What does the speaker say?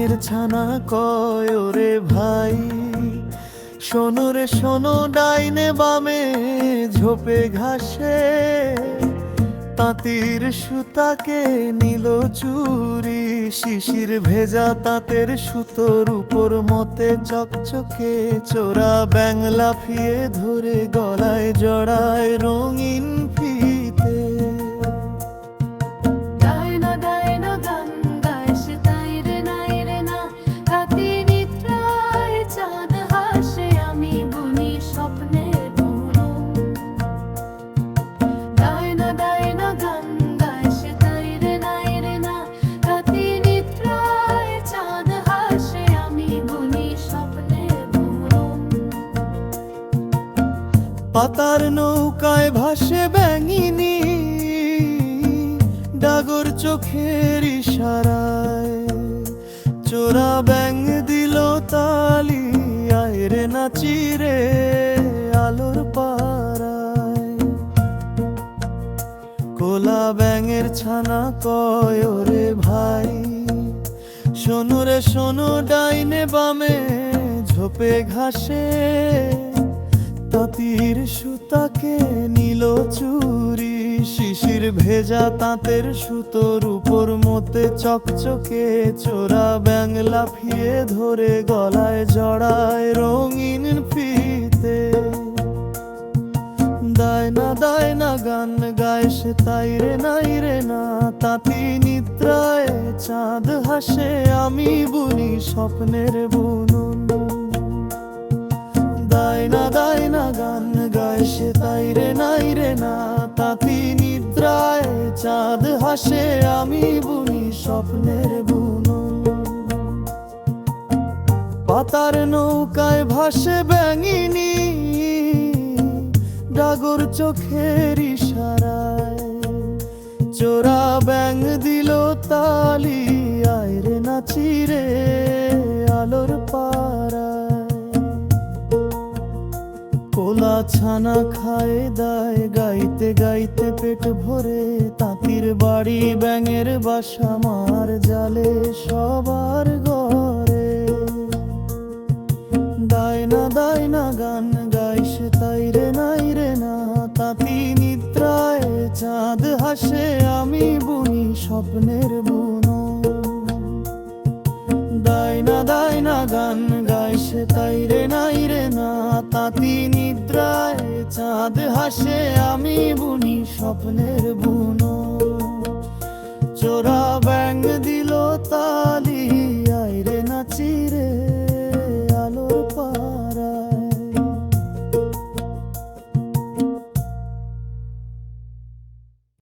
ব্যাঙের ছানা কয় ওরে ভাই, শোনো রে শোনো, ডাইনে বামে ঝোপে ঘাসে তাঁতির সুতাকে নিল চুরি। শিশির ভেজা তাঁতের সুতোর উপর মতে চকচকে চোরা ব্যাঙ লাফিয়ে ধরে গলায় জড়ায় রঙিন ফিতে। পাতার নৌকায় ভাসে ব্যাঙিনী, ডাগর চোখের ইশারায় চোরা ব্যাঙ দিল তালি। আয়রে নাচি রে আলোর পাড়ায়, কোলা ব্যাঙের ছানা কয় ওরে ভাই, শোনো রে শোনো, ডাইনে বামে ঝোপে ঘাসে তাঁতির সুতাকে নিল চুরি। শিশির ভেজা তাঁতের সুতোর উপর মতে চকচকে চোরা ব্যাঙ লাফিয়ে ধরে গলায় জড়ায় রঙিন ফিতে। দায় না গান গায় সে তাই রে নাই রে না, তাঁতি নিদ্রায় চাঁদ হাসে আমি বুনি স্বপ্নের বুনন। দায় না গান গায় সে তাই রে নাই রে না, তাঁতি নিদ্রায় চাঁদ হাসে আমি বুনি স্বপ্নের বুনন। পাতার নৌকায় ভাসে ব্যাঙিনী, ডাগর চোখের ইশারায় চোরা ব্যাঙ দিল তালি। আয়রে নাচি রে আলোর পাড়ায়, কোলা ছানা খায় দায় গাইতে গাইতে পেট ভরে। তাঁতির বাড়ি ব্যাঙের বাসা মার জালে সবার ঘরে। দায় না গান গায় সে তাই রে নাই রে না, তাঁতি নিদ্রায় চাঁদ হাসে আমি বুনি স্বপ্নের বুনন। দায় না গান গায় সে তাই রে নাই রে না, তাঁতি নিদ্রায় চাঁদ হাসে আমি বুনি স্বপ্নের বুনন।